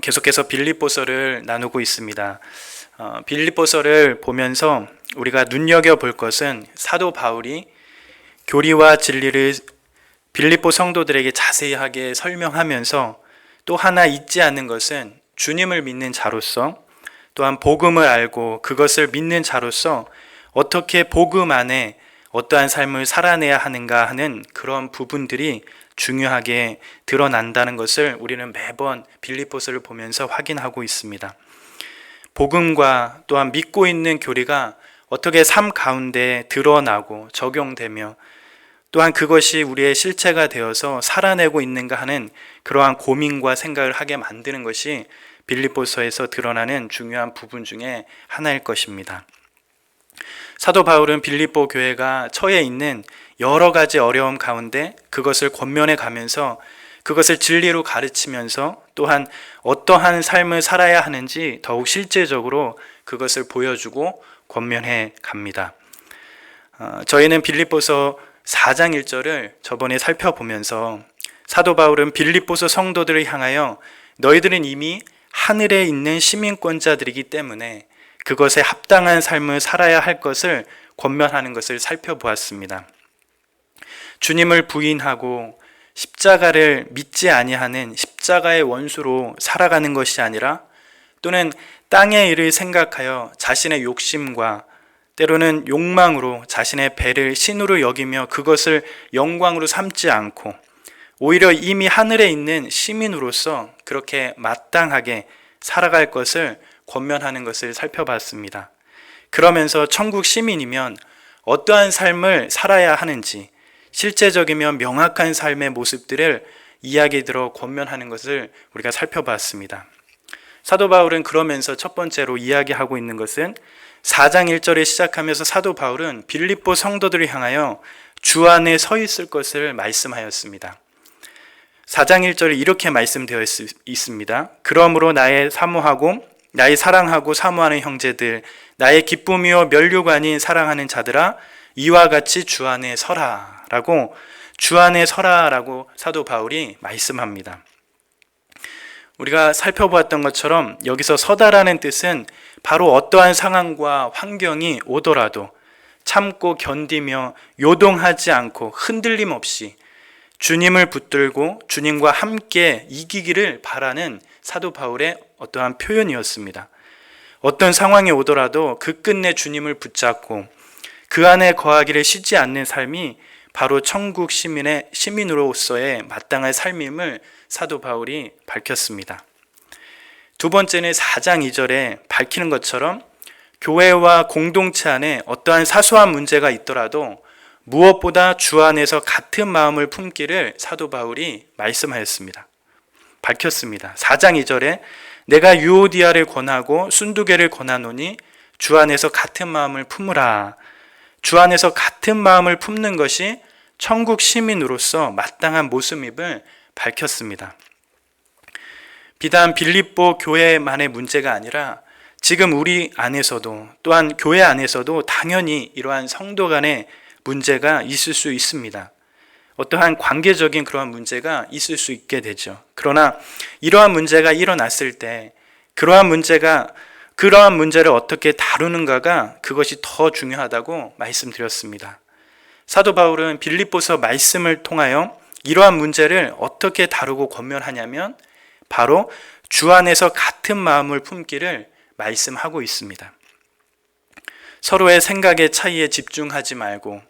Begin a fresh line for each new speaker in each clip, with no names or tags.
계속해서 빌립보서를 나누고 있습니다. 빌립보서를 보면서 우리가 눈여겨볼 것은 사도 바울이 교리와 진리를 빌립보 성도들에게 자세하게 설명하면서 또 하나 잊지 않는 것은 주님을 믿는 자로서, 또한 복음을 알고 그것을 믿는 자로서 어떻게 복음 안에 어떠한 삶을 살아내야 하는가 하는 그런 부분들이 중요하게 드러난다는 것을 우리는 매번 빌립보서를 보면서 확인하고 있습니다. 복음과 또한 믿고 있는 교리가 어떻게 삶 가운데 드러나고 적용되며 또한 그것이 우리의 실체가 되어서 살아내고 있는가 하는 그러한 고민과 생각을 하게 만드는 것이 빌립보서에서 드러나는 중요한 부분 중에 하나일 것입니다. 사도 바울은 빌립보 교회가 처해 있는 여러 가지 어려움 가운데 그것을 권면해 가면서 그것을 진리로 가르치면서 또한 어떠한 삶을 살아야 하는지 더욱 실제적으로 그것을 보여주고 권면해 갑니다. 저희는 빌립보서 4장 1절을 저번에 살펴보면서 사도 바울은 빌립보서 성도들을 향하여 너희들은 이미 하늘에 있는 시민권자들이기 때문에 그것에 합당한 삶을 살아야 할 것을 권면하는 것을 살펴보았습니다. 주님을 부인하고 십자가를 믿지 아니하는 십자가의 원수로 살아가는 것이 아니라 또는 땅의 일을 생각하여 자신의 욕심과 때로는 욕망으로 자신의 배를 신으로 여기며 그것을 영광으로 삼지 않고 오히려 이미 하늘에 있는 시민으로서 그렇게 마땅하게 살아갈 것을 권면하는 것을 살펴봤습니다. 그러면서 천국 시민이면 어떠한 삶을 살아야 하는지 실제적이면 명확한 삶의 모습들을 이야기 들어 권면하는 것을 우리가 살펴봤습니다. 사도 바울은 그러면서 첫 번째로 이야기하고 있는 것은 4장 1절에 시작하면서 사도 바울은 빌립보 성도들을 향하여 주 안에 서 있을 것을 말씀하였습니다. 4장 1절에 이렇게 말씀되어 있습니다. 그러므로 나의 사랑하고 사모하는 형제들, 나의 기쁨이요 면류가 아닌 사랑하는 자들아, 이와 같이 주 안에 서라 라고 주 안에 서라 라고 사도 바울이 말씀합니다. 우리가 살펴보았던 것처럼 여기서 서다라는 뜻은 바로 어떠한 상황과 환경이 오더라도 참고 견디며 요동하지 않고 흔들림 없이 주님을 붙들고 주님과 함께 이기기를 바라는 사도 바울의 어떠한 표현이었습니다. 어떤 상황이 오더라도 그 끝내 주님을 붙잡고 그 안에 거하기를 쉬지 않는 삶이 바로 천국 시민으로서의 마땅한 삶임을 사도 바울이 밝혔습니다. 두 번째는 4장 2절에 밝히는 것처럼 교회와 공동체 안에 어떠한 사소한 문제가 있더라도 무엇보다 주 안에서 같은 마음을 품기를 사도 바울이 말씀하였습니다. 밝혔습니다. 4장 2절에 내가 유오디아를 권하고 순두개를 권하노니 주 안에서 같은 마음을 품으라. 주 안에서 같은 마음을 품는 것이 천국 시민으로서 마땅한 모습임을 밝혔습니다. 비단 빌립보 교회만의 문제가 아니라 지금 우리 안에서도 또한 교회 안에서도 당연히 이러한 성도 간의 문제가 있을 수 있습니다. 어떠한 관계적인 그러한 문제가 있을 수 있게 되죠. 그러나 이러한 문제가 일어났을 때 그러한 문제를 어떻게 다루는가가 그것이 더 중요하다고 말씀드렸습니다. 사도 바울은 빌립보서 말씀을 통하여 이러한 문제를 어떻게 다루고 권면하냐면 바로 주 안에서 같은 마음을 품기를 말씀하고 있습니다. 서로의 생각의 차이에 집중하지 말고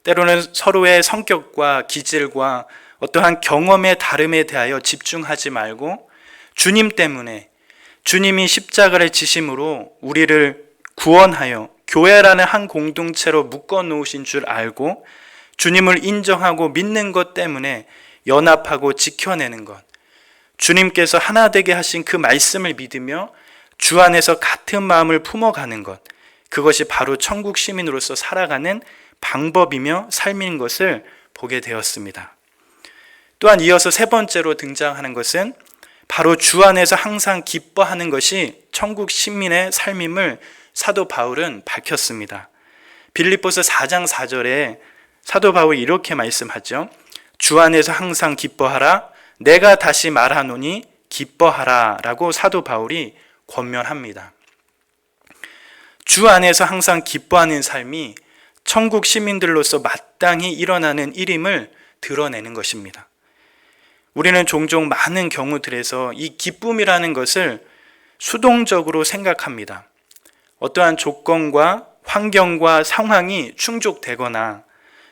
때로는 서로의 성격과 기질과 어떠한 경험의 다름에 대하여 집중하지 말고 주님 때문에 주님이 십자가를 지심으로 우리를 구원하여 교회라는 한 공동체로 묶어 놓으신 줄 알고 주님을 인정하고 믿는 것 때문에 연합하고 지켜내는 것, 주님께서 하나 되게 하신 그 말씀을 믿으며 주 안에서 같은 마음을 품어가는 것, 그것이 바로 천국 시민으로서 살아가는 방법이며 삶인 것을 보게 되었습니다. 또한 이어서 세 번째로 등장하는 것은 바로 주 안에서 항상 기뻐하는 것이 천국 시민의 삶임을 사도 바울은 밝혔습니다. 빌립보서 4장 4절에 사도 바울이 이렇게 말씀하죠. 주 안에서 항상 기뻐하라. 내가 다시 말하노니 기뻐하라라고 사도 바울이 권면합니다. 주 안에서 항상 기뻐하는 삶이 천국 시민들로서 마땅히 일어나는 일임을 드러내는 것입니다. 우리는 종종 많은 경우들에서 이 기쁨이라는 것을 수동적으로 생각합니다. 어떠한 조건과 환경과 상황이 충족되거나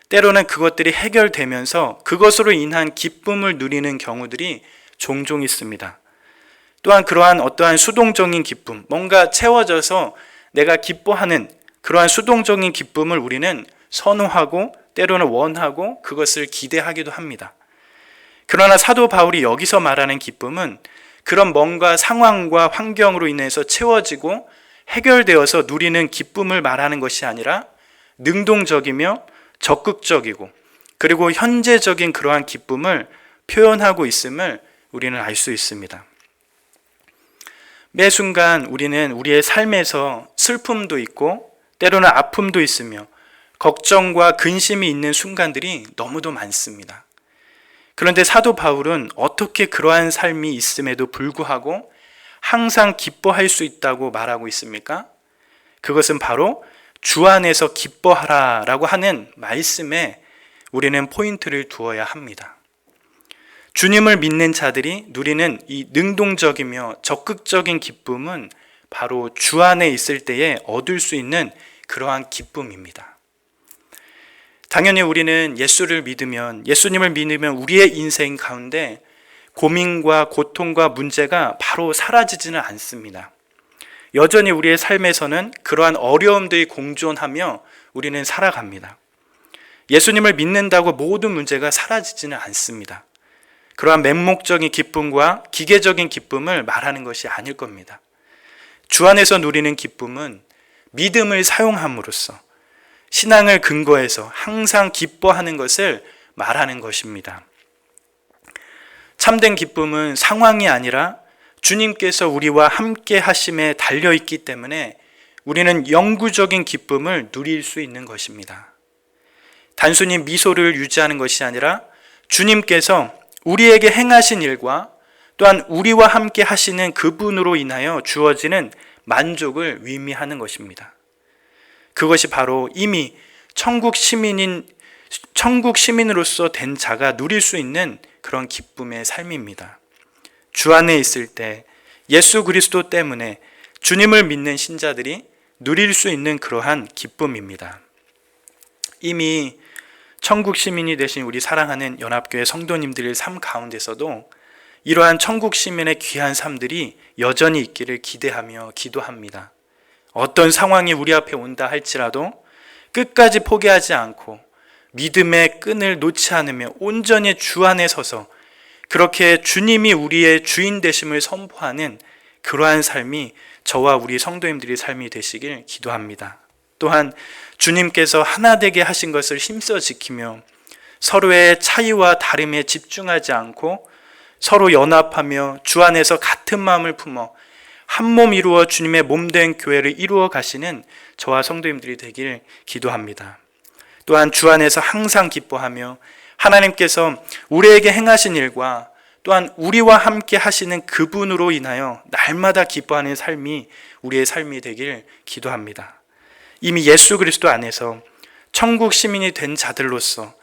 때로는 그것들이 해결되면서 그것으로 인한 기쁨을 누리는 경우들이 종종 있습니다. 또한 그러한 어떠한 수동적인 기쁨, 뭔가 채워져서 내가 기뻐하는 그러한 수동적인 기쁨을 우리는 선호하고 때로는 원하고 그것을 기대하기도 합니다. 그러나 사도 바울이 여기서 말하는 기쁨은 그런 뭔가 상황과 환경으로 인해서 채워지고 해결되어서 누리는 기쁨을 말하는 것이 아니라 능동적이며 적극적이고 그리고 현재적인 그러한 기쁨을 표현하고 있음을 우리는 알 수 있습니다. 매 순간 우리는 우리의 삶에서 슬픔도 있고 때로는 아픔도 있으며 걱정과 근심이 있는 순간들이 너무도 많습니다. 그런데 사도 바울은 어떻게 그러한 삶이 있음에도 불구하고 항상 기뻐할 수 있다고 말하고 있습니까? 그것은 바로 주 안에서 기뻐하라 라고 하는 말씀에 우리는 포인트를 두어야 합니다. 주님을 믿는 자들이 누리는 이 능동적이며 적극적인 기쁨은 바로 주 안에 있을 때에 얻을 수 있는 그러한 기쁨입니다. 당연히 우리는 예수님을 믿으면 우리의 인생 가운데 고민과 고통과 문제가 바로 사라지지는 않습니다. 여전히 우리의 삶에서는 그러한 어려움들이 공존하며 우리는 살아갑니다. 예수님을 믿는다고 모든 문제가 사라지지는 않습니다. 그러한 맹목적인 기쁨과 기계적인 기쁨을 말하는 것이 아닐 겁니다. 주 안에서 누리는 기쁨은 믿음을 사용함으로써 신앙을 근거해서 항상 기뻐하는 것을 말하는 것입니다. 참된 기쁨은 상황이 아니라 주님께서 우리와 함께 하심에 달려있기 때문에 우리는 영구적인 기쁨을 누릴 수 있는 것입니다. 단순히 미소를 유지하는 것이 아니라 주님께서 우리에게 행하신 일과 또한 우리와 함께 하시는 그분으로 인하여 주어지는 만족을 의미하는 것입니다. 그것이 바로 이미 천국 시민으로서 된 자가 누릴 수 있는 그런 기쁨의 삶입니다. 주 안에 있을 때 예수 그리스도 때문에 주님을 믿는 신자들이 누릴 수 있는 그러한 기쁨입니다. 이미 천국 시민이 되신 우리 사랑하는 연합교회 성도님들의 삶 가운데서도 이러한 천국 시민의 귀한 삶들이 여전히 있기를 기대하며 기도합니다. 어떤 상황이 우리 앞에 온다 할지라도 끝까지 포기하지 않고 믿음의 끈을 놓지 않으며 온전히 주 안에 서서 그렇게 주님이 우리의 주인 되심을 선포하는 그러한 삶이 저와 우리 성도님들의 삶이 되시길 기도합니다. 또한 주님께서 하나 되게 하신 것을 힘써 지키며 서로의 차이와 다름에 집중하지 않고 서로 연합하며 주 안에서 같은 마음을 품어 한 몸 이루어 주님의 몸된 교회를 이루어 가시는 저와 성도님들이 되길 기도합니다. 또한 주 안에서 항상 기뻐하며 하나님께서 우리에게 행하신 일과 또한 우리와 함께 하시는 그분으로 인하여 날마다 기뻐하는 삶이 우리의 삶이 되길 기도합니다. 이미 예수 그리스도 안에서 천국 시민이 된 자들로서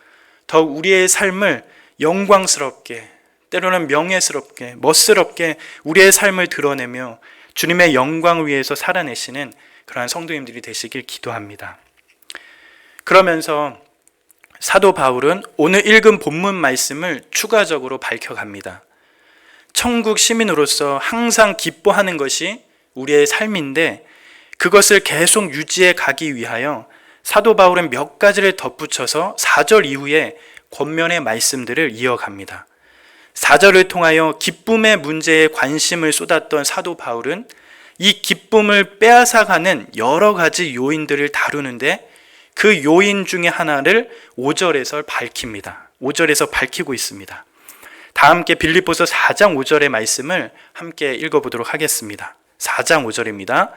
더욱 우리의 삶을 영광스럽게 때로는 명예스럽게 멋스럽게 우리의 삶을 드러내며 주님의 영광을 위해서 살아내시는 그러한 성도님들이 되시길 기도합니다. 그러면서 사도 바울은 오늘 읽은 본문 말씀을 추가적으로 밝혀갑니다. 천국 시민으로서 항상 기뻐하는 것이 우리의 삶인데 그것을 계속 유지해 가기 위하여 사도 바울은 몇 가지를 덧붙여서 4절 이후에 권면의 말씀들을 이어갑니다. 4절을 통하여 기쁨의 문제에 관심을 쏟았던 사도 바울은 이 기쁨을 빼앗아가는 여러 가지 요인들을 다루는데 그 요인 중에 하나를 5절에서 밝힙니다. 5절에서 밝히고 있습니다. 다 함께 빌립보서 4장 5절의 말씀을 함께 읽어보도록 하겠습니다. 4장 5절입니다.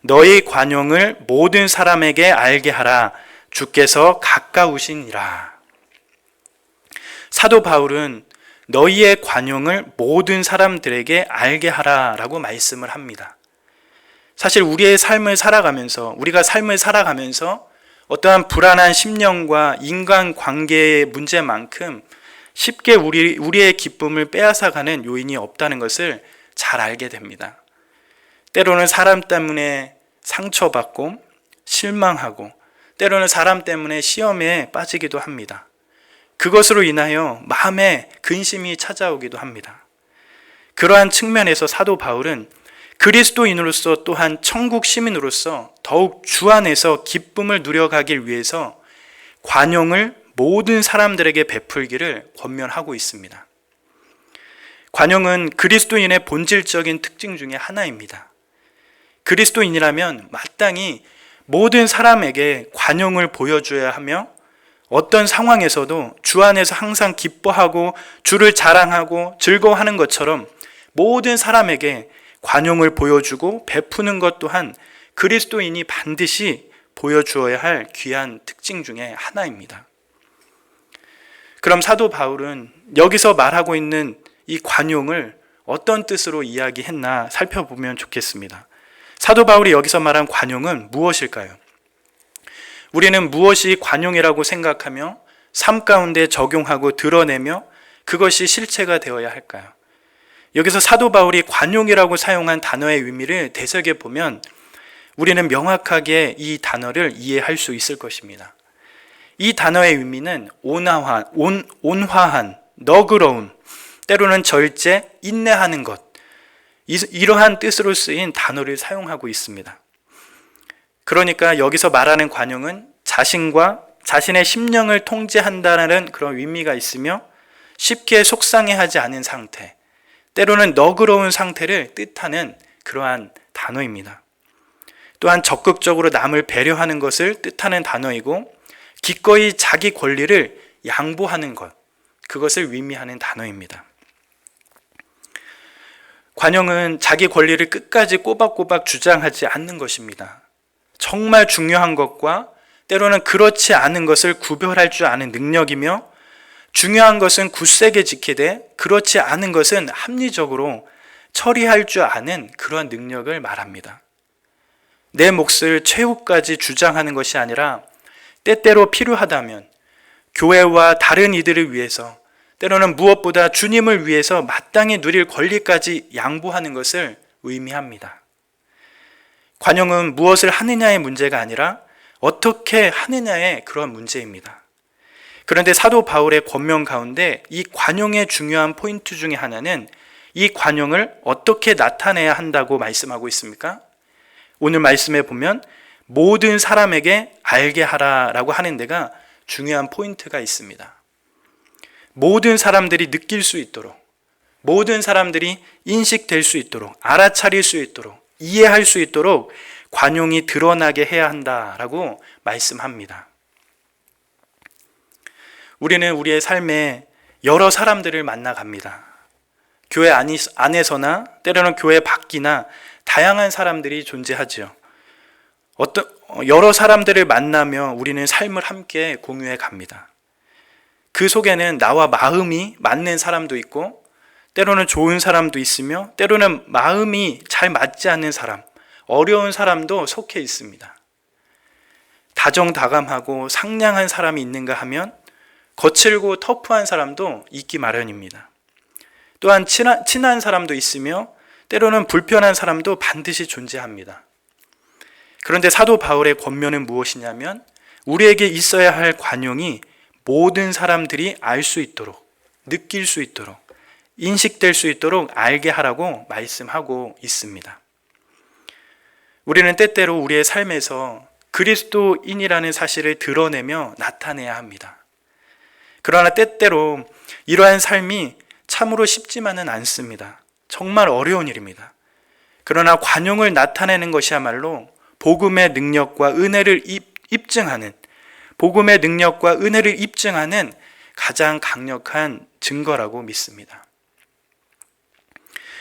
너희 관용을 모든 사람에게 알게 하라. 주께서 가까우시니라. 사도 바울은 너희의 관용을 모든 사람들에게 알게 하라라고 말씀을 합니다. 사실 우리가 삶을 살아가면서 어떠한 불안한 심령과 인간관계의 문제만큼 쉽게 우리의 기쁨을 빼앗아가는 요인이 없다는 것을 잘 알게 됩니다. 때로는 사람 때문에 상처받고 실망하고, 때로는 사람 때문에 시험에 빠지기도 합니다. 그것으로 인하여 마음에 근심이 찾아오기도 합니다. 그러한 측면에서 사도 바울은 그리스도인으로서 또한 천국 시민으로서 더욱 주 안에서 기쁨을 누려가길 위해서 관용을 모든 사람들에게 베풀기를 권면하고 있습니다. 관용은 그리스도인의 본질적인 특징 중에 하나입니다. 그리스도인이라면 마땅히 모든 사람에게 관용을 보여줘야 하며, 어떤 상황에서도 주 안에서 항상 기뻐하고 주를 자랑하고 즐거워하는 것처럼 모든 사람에게 관용을 보여주고 베푸는 것 또한 그리스도인이 반드시 보여주어야 할 귀한 특징 중에 하나입니다. 그럼 사도 바울은 여기서 말하고 있는 이 관용을 어떤 뜻으로 이야기했나 살펴보면 좋겠습니다. 사도 바울이 여기서 말한 관용은 무엇일까요? 우리는 무엇이 관용이라고 생각하며 삶 가운데 적용하고 드러내며 그것이 실체가 되어야 할까요? 여기서 사도 바울이 관용이라고 사용한 단어의 의미를 되새겨보면 우리는 명확하게 이 단어를 이해할 수 있을 것입니다. 이 단어의 의미는 온화한, 너그러움, 때로는 절제, 인내하는 것, 이러한 뜻으로 쓰인 단어를 사용하고 있습니다. 그러니까 여기서 말하는 관용은 자신의 심령을 통제한다는 그런 의미가 있으며, 쉽게 속상해하지 않은 상태, 때로는 너그러운 상태를 뜻하는 그러한 단어입니다. 또한 적극적으로 남을 배려하는 것을 뜻하는 단어이고, 기꺼이 자기 권리를 양보하는 것, 그것을 의미하는 단어입니다. 관용은 자기 권리를 끝까지 꼬박꼬박 주장하지 않는 것입니다. 정말 중요한 것과 때로는 그렇지 않은 것을 구별할 줄 아는 능력이며, 중요한 것은 굳세게 지키되 그렇지 않은 것은 합리적으로 처리할 줄 아는 그런 능력을 말합니다. 내 몫을 최후까지 주장하는 것이 아니라 때때로 필요하다면 교회와 다른 이들을 위해서, 때로는 무엇보다 주님을 위해서 마땅히 누릴 권리까지 양보하는 것을 의미합니다. 관용은 무엇을 하느냐의 문제가 아니라 어떻게 하느냐의 그런 문제입니다. 그런데 사도 바울의 권면 가운데 이 관용의 중요한 포인트 중에 하나는 이 관용을 어떻게 나타내야 한다고 말씀하고 있습니까? 오늘 말씀에 보면 모든 사람에게 알게 하라라고 하는 데가 중요한 포인트가 있습니다. 모든 사람들이 느낄 수 있도록, 모든 사람들이 인식될 수 있도록, 알아차릴 수 있도록, 이해할 수 있도록 관용이 드러나게 해야 한다라고 말씀합니다. 우리는 우리의 삶에 여러 사람들을 만나갑니다. 교회 안에서나 때로는 교회 밖이나 다양한 사람들이 존재하죠. 여러 사람들을 만나며 우리는 삶을 함께 공유해 갑니다. 그 속에는 나와 마음이 맞는 사람도 있고, 때로는 좋은 사람도 있으며, 때로는 마음이 잘 맞지 않는 사람, 어려운 사람도 속해 있습니다. 다정다감하고 상냥한 사람이 있는가 하면 거칠고 터프한 사람도 있기 마련입니다. 또한 친한 사람도 있으며 때로는 불편한 사람도 반드시 존재합니다. 그런데 사도 바울의 권면은 무엇이냐면, 우리에게 있어야 할 관용이 모든 사람들이 알 수 있도록, 느낄 수 있도록, 인식될 수 있도록 알게 하라고 말씀하고 있습니다. 우리는 때때로 우리의 삶에서 그리스도인이라는 사실을 드러내며 나타내야 합니다. 그러나 때때로 이러한 삶이 참으로 쉽지만은 않습니다. 정말 어려운 일입니다. 그러나 관용을 나타내는 것이야말로 복음의 능력과 은혜를 입증하는 가장 강력한 증거라고 믿습니다.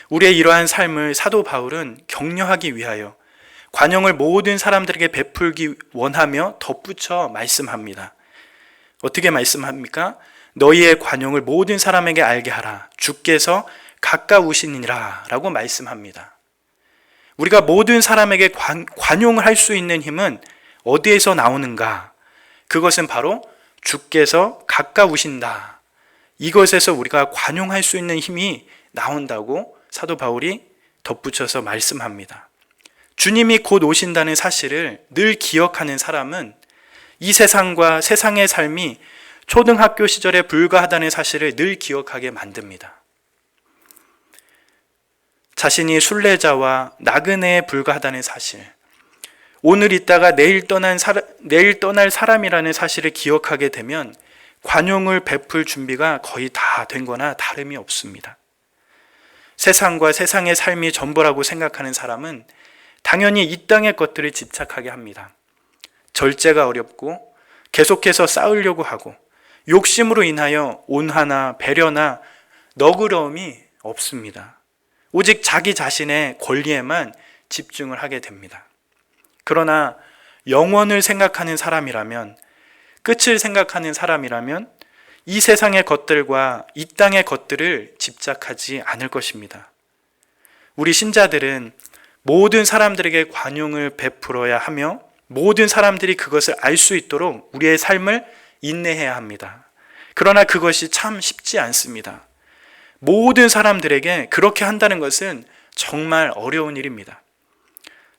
우리의 이러한 삶을 사도 바울은 격려하기 위하여 관용을 모든 사람들에게 베풀기 원하며 덧붙여 말씀합니다. 어떻게 말씀합니까? 너희의 관용을 모든 사람에게 알게 하라. 주께서 가까우시니라 라고 말씀합니다. 우리가 모든 사람에게 관용을 할 수 있는 힘은 어디에서 나오는가? 그것은 바로 주께서 가까우신다. 이것에서 우리가 관용할 수 있는 힘이 나온다고 사도 바울이 덧붙여서 말씀합니다. 주님이 곧 오신다는 사실을 늘 기억하는 사람은 이 세상과 세상의 삶이 초등학교 시절에 불과하다는 사실을 늘 기억하게 만듭니다. 자신이 순례자와 나그네에 불과하다는 사실, 오늘 있다가 내일 떠날 사람이라는 사실을 기억하게 되면 관용을 베풀 준비가 거의 다 된 거나 다름이 없습니다. 세상과 세상의 삶이 전부라고 생각하는 사람은 당연히 이 땅의 것들을 집착하게 합니다. 절제가 어렵고 계속해서 싸우려고 하고 욕심으로 인하여 온화나 배려나 너그러움이 없습니다. 오직 자기 자신의 권리에만 집중을 하게 됩니다. 그러나 영원을 생각하는 사람이라면, 끝을 생각하는 사람이라면 이 세상의 것들과 이 땅의 것들을 집착하지 않을 것입니다. 우리 신자들은 모든 사람들에게 관용을 베풀어야 하며 모든 사람들이 그것을 알 수 있도록 우리의 삶을 인내해야 합니다. 그러나 그것이 참 쉽지 않습니다. 모든 사람들에게 그렇게 한다는 것은 정말 어려운 일입니다.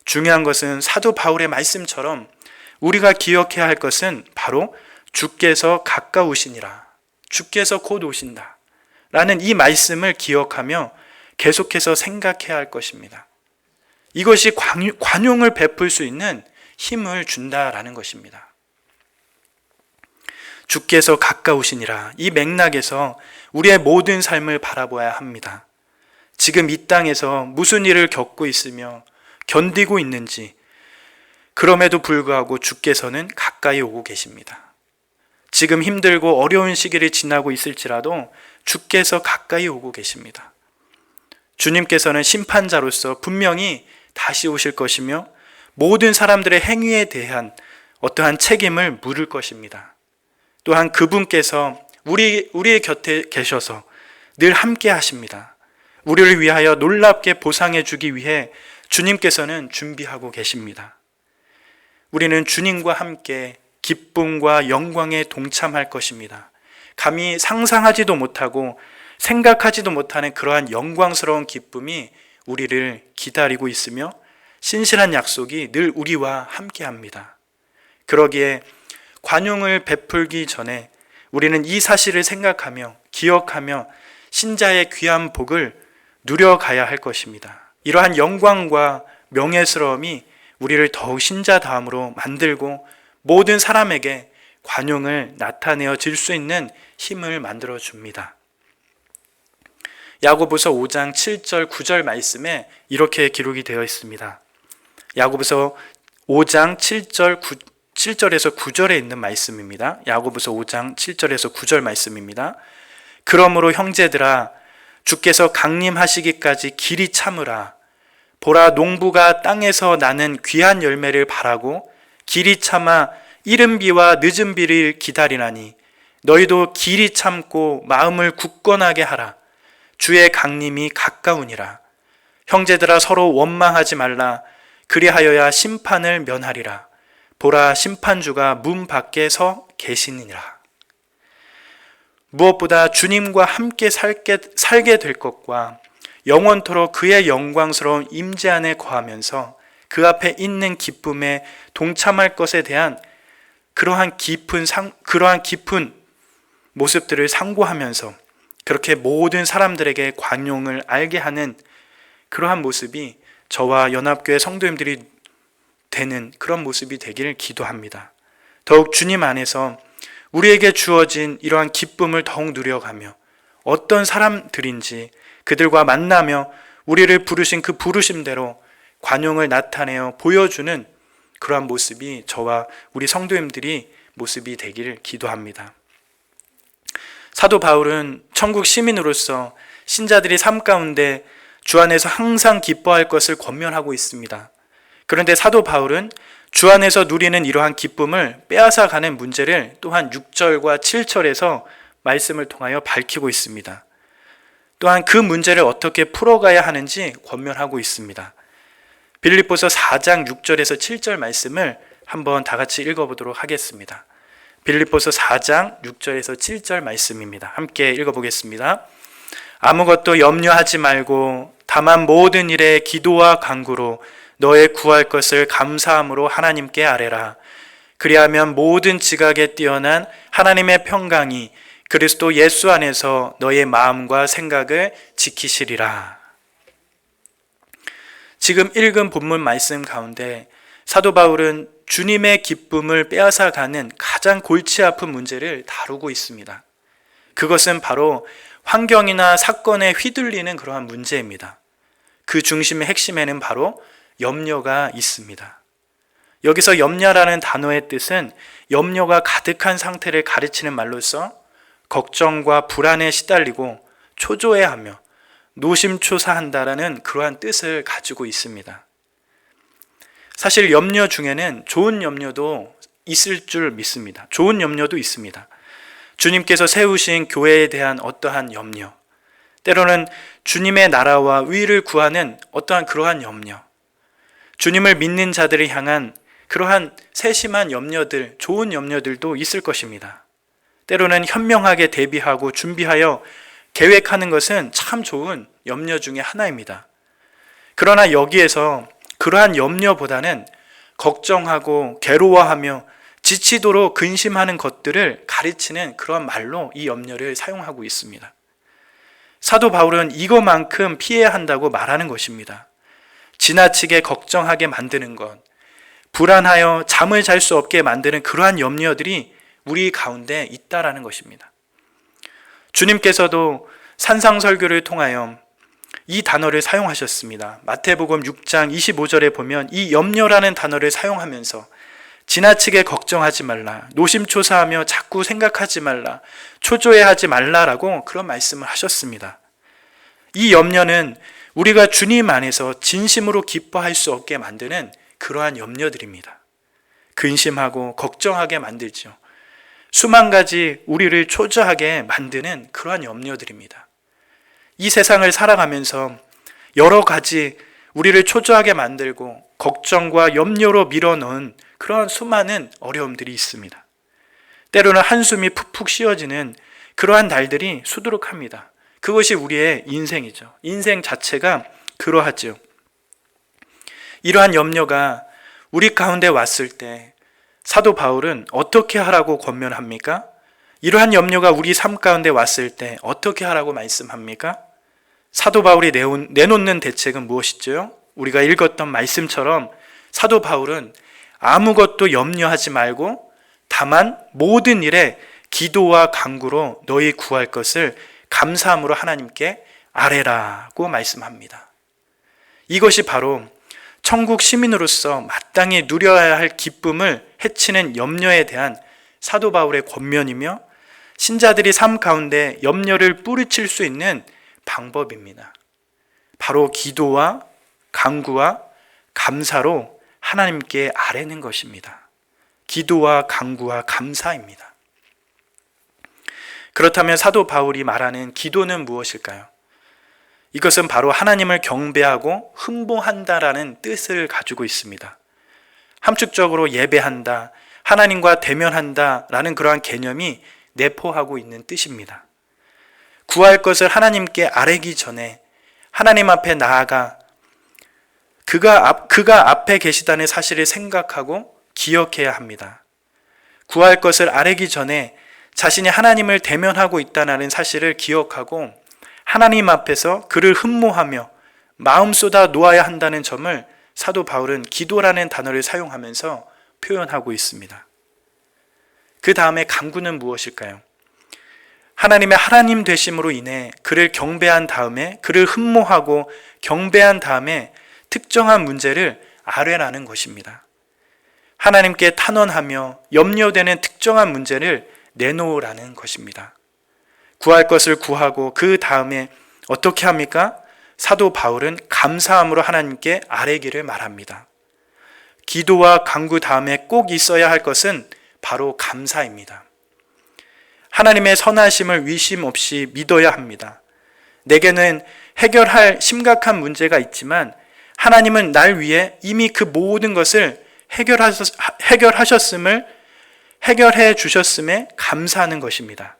중요한 것은 사도 바울의 말씀처럼 우리가 기억해야 할 것은 바로 주께서 가까우시니라, 주께서 곧 오신다 라는 이 말씀을 기억하며 계속해서 생각해야 할 것입니다. 이것이 관용을 베풀 수 있는 힘을 준다라는 것입니다. 주께서 가까우시니라, 이 맥락에서 우리의 모든 삶을 바라보아야 합니다. 지금 이 땅에서 무슨 일을 겪고 있으며 견디고 있는지, 그럼에도 불구하고 주께서는 가까이 오고 계십니다. 지금 힘들고 어려운 시기를 지나고 있을지라도 주께서 가까이 오고 계십니다. 주님께서는 심판자로서 분명히 다시 오실 것이며 모든 사람들의 행위에 대한 어떠한 책임을 물을 것입니다. 또한 그분께서 우리의 곁에 계셔서 늘 함께 하십니다. 우리를 위하여 놀랍게 보상해 주기 위해 주님께서는 준비하고 계십니다. 우리는 주님과 함께 기쁨과 영광에 동참할 것입니다. 감히 상상하지도 못하고 생각하지도 못하는 그러한 영광스러운 기쁨이 우리를 기다리고 있으며 신실한 약속이 늘 우리와 함께합니다. 그러기에 관용을 베풀기 전에 우리는 이 사실을 생각하며 기억하며 신자의 귀한 복을 누려가야 할 것입니다. 이러한 영광과 명예스러움이 우리를 더욱 신자다움으로 만들고 모든 사람에게 관용을 나타내어 질 수 있는 힘을 만들어 줍니다. 야고보서 5장 7절 9절 말씀에 이렇게 기록이 되어 있습니다. 야고보서 5장 7절에서 9절에 있는 말씀입니다. 야고보서 5장 7절에서 9절 말씀입니다. 그러므로 형제들아, 주께서 강림하시기까지 길이 참으라. 보라, 농부가 땅에서 나는 귀한 열매를 바라고 길이 참아 이른 비와 늦은 비를 기다리나니 너희도 길이 참고 마음을 굳건하게 하라. 주의 강림이 가까우니라. 형제들아, 서로 원망하지 말라. 그리하여야 심판을 면하리라. 보라, 심판주가 문 밖에 서 계시니라. 무엇보다 주님과 함께 살게 될 것과 영원토록 그의 영광스러운 임재 안에 거하면서 그 앞에 있는 기쁨에 동참할 것에 대한 그러한 깊은 모습들을 상고하면서 그렇게 모든 사람들에게 관용을 알게 하는 그러한 모습이 저와 연합교회 성도님들이 되는 그런 모습이 되기를 기도합니다. 더욱 주님 안에서 우리에게 주어진 이러한 기쁨을 더욱 누려가며 어떤 사람들인지 그들과 만나며 우리를 부르신 그 부르심대로 관용을 나타내어 보여주는 그러한 모습이 저와 우리 성도님들이 모습이 되기를 기도합니다. 사도 바울은 천국 시민으로서 신자들이 삶 가운데 주 안에서 항상 기뻐할 것을 권면하고 있습니다. 그런데 사도 바울은 주 안에서 누리는 이러한 기쁨을 빼앗아가는 문제를 또한 6절과 7절에서 말씀을 통하여 밝히고 있습니다. 또한 그 문제를 어떻게 풀어가야 하는지 권면하고 있습니다. 빌립보서 4장 6절에서 7절 말씀을 한번 다 같이 읽어보도록 하겠습니다. 빌립보서 4장 6절에서 7절 말씀입니다. 함께 읽어보겠습니다. 아무것도 염려하지 말고 다만 모든 일에 기도와 간구로 너의 구할 것을 감사함으로 하나님께 아뢰라. 그리하면 모든 지각에 뛰어난 하나님의 평강이 그리스도 예수 안에서 너의 마음과 생각을 지키시리라. 지금 읽은 본문 말씀 가운데 사도 바울은 주님의 기쁨을 빼앗아가는 가장 골치 아픈 문제를 다루고 있습니다. 그것은 바로 환경이나 사건에 휘둘리는 그러한 문제입니다. 그 중심의 핵심에는 바로 염려가 있습니다. 여기서 염려라는 단어의 뜻은 염려가 가득한 상태를 가르치는 말로서 걱정과 불안에 시달리고 초조해하며 노심초사한다라는 그러한 뜻을 가지고 있습니다. 사실 염려 중에는 좋은 염려도 있을 줄 믿습니다. 좋은 염려도 있습니다. 주님께서 세우신 교회에 대한 어떠한 염려, 때로는 주님의 나라와 의를 구하는 어떠한 그러한 염려, 주님을 믿는 자들을 향한 그러한 세심한 염려들, 좋은 염려들도 있을 것입니다. 때로는 현명하게 대비하고 준비하여 계획하는 것은 참 좋은 염려 중에 하나입니다. 그러나 여기에서 그러한 염려보다는 걱정하고 괴로워하며 지치도록 근심하는 것들을 가르치는 그런 말로 이 염려를 사용하고 있습니다. 사도 바울은 이것만큼 피해야 한다고 말하는 것입니다. 지나치게 걱정하게 만드는 것, 불안하여 잠을 잘 수 없게 만드는 그러한 염려들이 우리 가운데 있다라는 것입니다. 주님께서도 산상설교를 통하여 이 단어를 사용하셨습니다. 마태복음 6장 25절에 보면 이 염려라는 단어를 사용하면서 지나치게 걱정하지 말라, 노심초사하며 자꾸 생각하지 말라, 초조해하지 말라라고 그런 말씀을 하셨습니다. 이 염려는 우리가 주님 안에서 진심으로 기뻐할 수 없게 만드는 그러한 염려들입니다. 근심하고 걱정하게 만들죠. 수만 가지 우리를 초조하게 만드는 그러한 염려들입니다. 이 세상을 살아가면서 여러 가지 우리를 초조하게 만들고 걱정과 염려로 밀어넣은 그러한 수많은 어려움들이 있습니다. 때로는 한숨이 푹푹 쉬어지는 그러한 날들이 수두룩합니다. 그것이 우리의 인생이죠. 인생 자체가 그러하죠. 이러한 염려가 우리 가운데 왔을 때 사도 바울은 어떻게 하라고 권면합니까? 이러한 염려가 우리 삶 가운데 왔을 때 어떻게 하라고 말씀합니까? 사도 바울이 내놓는 대책은 무엇이죠? 우리가 읽었던 말씀처럼 사도 바울은 아무것도 염려하지 말고 다만 모든 일에 기도와 간구로 너희 구할 것을 감사함으로 하나님께 아뢰라고 말씀합니다. 이것이 바로 천국 시민으로서 마땅히 누려야 할 기쁨을 해치는 염려에 대한 사도 바울의 권면이며 신자들이 삶 가운데 염려를 뿌리칠 수 있는 방법입니다. 바로 기도와 간구와 감사로 하나님께 아뢰는 것입니다. 기도와 간구와 감사입니다. 그렇다면 사도 바울이 말하는 기도는 무엇일까요? 이것은 바로 하나님을 경배하고 흠모한다라는 뜻을 가지고 있습니다. 함축적으로 예배한다, 하나님과 대면한다라는 그러한 개념이 내포하고 있는 뜻입니다. 구할 것을 하나님께 아뢰기 전에 하나님 앞에 나아가 그가 앞에 계시다는 사실을 생각하고 기억해야 합니다. 구할 것을 아뢰기 전에 자신이 하나님을 대면하고 있다는 사실을 기억하고 하나님 앞에서 그를 흠모하며 마음 쏟아 놓아야 한다는 점을 사도 바울은 기도라는 단어를 사용하면서 표현하고 있습니다. 그 다음에 간구는 무엇일까요? 하나님의 하나님 되심으로 인해 그를 경배한 다음에 그를 흠모하고 경배한 다음에 특정한 문제를 아뢰라는 것입니다. 하나님께 탄원하며 염려되는 특정한 문제를 내놓으라는 것입니다. 구할 것을 구하고 그 다음에 어떻게 합니까? 사도 바울은 감사함으로 하나님께 아뢰기를 말합니다. 기도와 간구 다음에 꼭 있어야 할 것은 바로 감사입니다. 하나님의 선하심을 의심 없이 믿어야 합니다. 내게는 해결할 심각한 문제가 있지만 하나님은 날 위해 이미 그 모든 것을 해결해 주셨음에 감사하는 것입니다.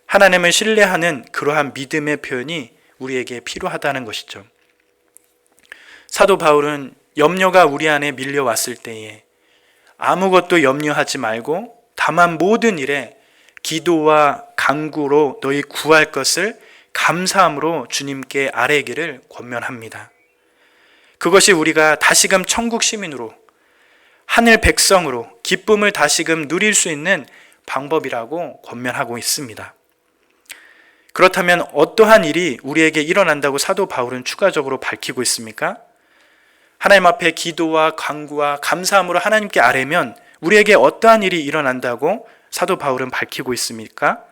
하나님을 신뢰하는 그러한 믿음의 표현이 우리에게 필요하다는 것이죠. 사도 바울은 염려가 우리 안에 밀려왔을 때에 아무것도 염려하지 말고 다만 모든 일에 기도와 간구로 너희 구할 것을 감사함으로 주님께 아뢰기를 권면합니다. 그것이 우리가 다시금 천국 시민으로 하늘 백성으로 기쁨을 다시금 누릴 수 있는 방법이라고 권면하고 있습니다. 그렇다면 어떠한 일이 우리에게 일어난다고 사도 바울은 추가적으로 밝히고 있습니까? 하나님 앞에 기도와 간구와 감사함으로 하나님께 아뢰면 우리에게 어떠한 일이 일어난다고 사도 바울은 밝히고 있습니까?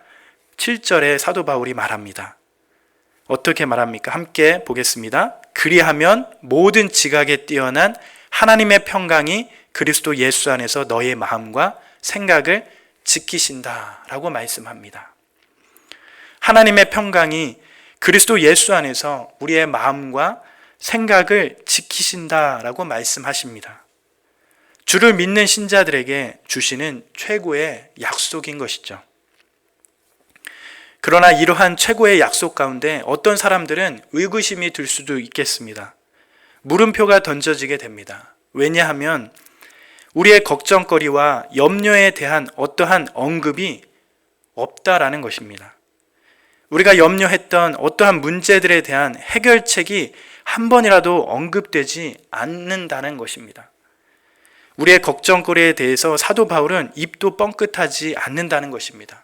7절에 사도 바울이 말합니다. 어떻게 말합니까? 함께 보겠습니다. 그리하면 모든 지각에 뛰어난 하나님의 평강이 그리스도 예수 안에서 너의 마음과 생각을 지키신다라고 말씀합니다. 하나님의 평강이 그리스도 예수 안에서 우리의 마음과 생각을 지키신다라고 말씀하십니다. 주를 믿는 신자들에게 주시는 최고의 약속인 것이죠. 그러나 이러한 최고의 약속 가운데 어떤 사람들은 의구심이 들 수도 있겠습니다. 물음표가 던져지게 됩니다. 왜냐하면 우리의 걱정거리와 염려에 대한 어떠한 언급이 없다라는 것입니다. 우리가 염려했던 어떠한 문제들에 대한 해결책이 한 번이라도 언급되지 않는다는 것입니다. 우리의 걱정거리에 대해서 사도 바울은 입도 뻥끗하지 않는다는 것입니다.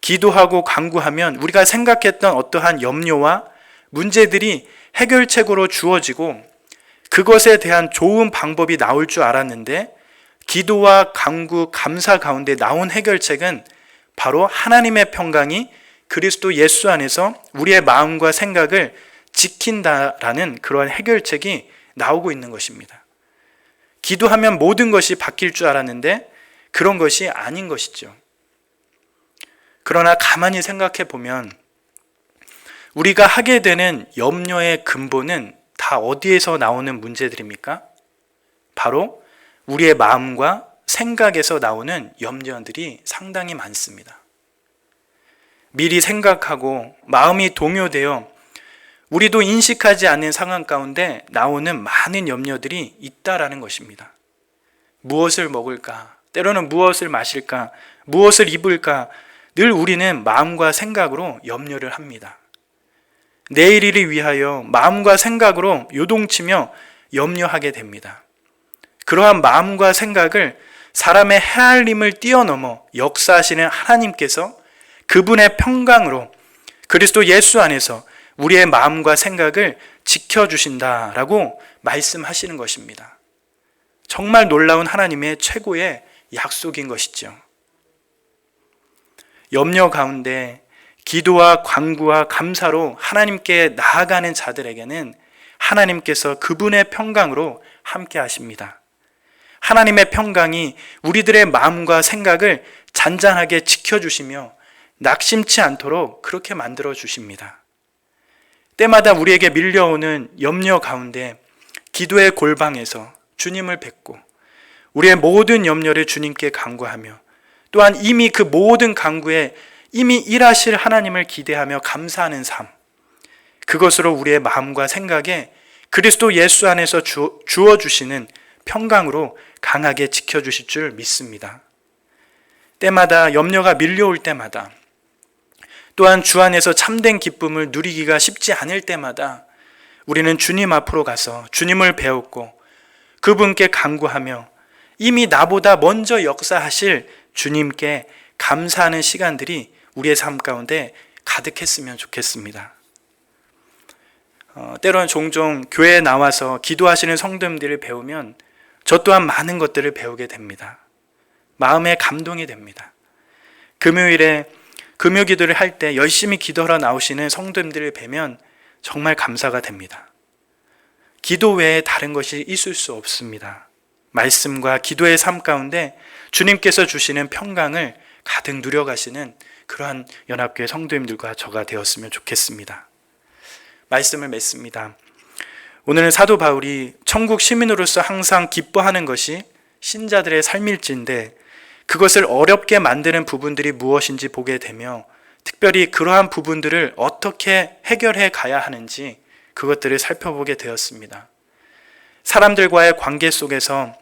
기도하고 간구하면 우리가 생각했던 어떠한 염려와 문제들이 해결책으로 주어지고 그것에 대한 좋은 방법이 나올 줄 알았는데 기도와 간구, 감사 가운데 나온 해결책은 바로 하나님의 평강이 그리스도 예수 안에서 우리의 마음과 생각을 지킨다라는 그러한 해결책이 나오고 있는 것입니다. 기도하면 모든 것이 바뀔 줄 알았는데 그런 것이 아닌 것이죠. 그러나 가만히 생각해 보면 우리가 하게 되는 염려의 근본은 다 어디에서 나오는 문제들입니까? 바로 우리의 마음과 생각에서 나오는 염려들이 상당히 많습니다. 미리 생각하고 마음이 동요되어 우리도 인식하지 않는 상황 가운데 나오는 많은 염려들이 있다라는 것입니다. 무엇을 먹을까? 때로는 무엇을 마실까? 무엇을 입을까? 늘 우리는 마음과 생각으로 염려를 합니다. 내일을 위하여 마음과 생각으로 요동치며 염려하게 됩니다. 그러한 마음과 생각을 사람의 헤아림을 뛰어넘어 역사하시는 하나님께서 그분의 평강으로 그리스도 예수 안에서 우리의 마음과 생각을 지켜주신다라고 말씀하시는 것입니다. 정말 놀라운 하나님의 최고의 약속인 것이죠. 염려 가운데 기도와 간구와 감사로 하나님께 나아가는 자들에게는 하나님께서 그분의 평강으로 함께 하십니다. 하나님의 평강이 우리들의 마음과 생각을 잔잔하게 지켜주시며 낙심치 않도록 그렇게 만들어 주십니다. 때마다 우리에게 밀려오는 염려 가운데 기도의 골방에서 주님을 뵙고 우리의 모든 염려를 주님께 간구하며 또한 이미 그 모든 간구에 이미 일하실 하나님을 기대하며 감사하는 삶, 그것으로 우리의 마음과 생각에 그리스도 예수 안에서 주어주시는 평강으로 강하게 지켜주실 줄 믿습니다. 때마다 염려가 밀려올 때마다 또한 주 안에서 참된 기쁨을 누리기가 쉽지 않을 때마다 우리는 주님 앞으로 가서 주님을 배웠고 그분께 간구하며 이미 나보다 먼저 역사하실 주님께 감사하는 시간들이 우리의 삶 가운데 가득했으면 좋겠습니다. 때로는 종종 교회에 나와서 기도하시는 성도님들을 배우면 저 또한 많은 것들을 배우게 됩니다. 마음에 감동이 됩니다. 금요일에 금요 기도를 할 때 열심히 기도하러 나오시는 성도님들을 뵈면 정말 감사가 됩니다. 기도 외에 다른 것이 있을 수 없습니다. 말씀과 기도의 삶 가운데 주님께서 주시는 평강을 가득 누려가시는 그러한 연합교회 성도님들과 저가 되었으면 좋겠습니다. 말씀을 맺습니다. 오늘은 사도 바울이 천국 시민으로서 항상 기뻐하는 것이 신자들의 삶일진데 그것을 어렵게 만드는 부분들이 무엇인지 보게 되며 특별히 그러한 부분들을 어떻게 해결해 가야 하는지 그것들을 살펴보게 되었습니다. 사람들과의 관계 속에서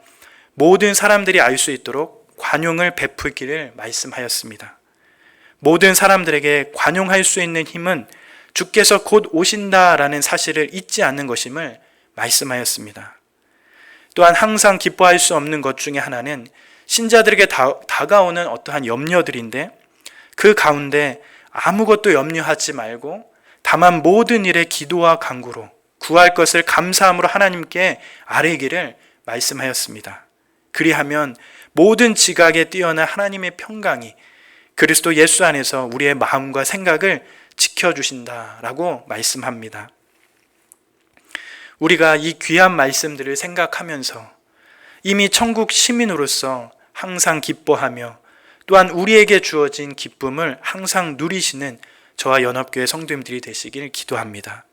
모든 사람들이 알 수 있도록 관용을 베풀기를 말씀하였습니다. 모든 사람들에게 관용할 수 있는 힘은 주께서 곧 오신다라는 사실을 잊지 않는 것임을 말씀하였습니다. 또한 항상 기뻐할 수 없는 것 중에 하나는 신자들에게 다가오는 어떠한 염려들인데 그 가운데 아무것도 염려하지 말고 다만 모든 일에 기도와 간구로 구할 것을 감사함으로 하나님께 아뢰기를 말씀하였습니다. 그리하면 모든 지각에 뛰어난 하나님의 평강이 그리스도 예수 안에서 우리의 마음과 생각을 지켜주신다라고 말씀합니다. 우리가 이 귀한 말씀들을 생각하면서 이미 천국 시민으로서 항상 기뻐하며 또한 우리에게 주어진 기쁨을 항상 누리시는 저와 연합교회 성도님들이 되시길 기도합니다.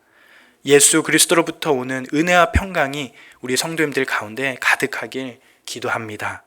예수 그리스도로부터 오는 은혜와 평강이 우리 성도님들 가운데 가득하길 기도합니다.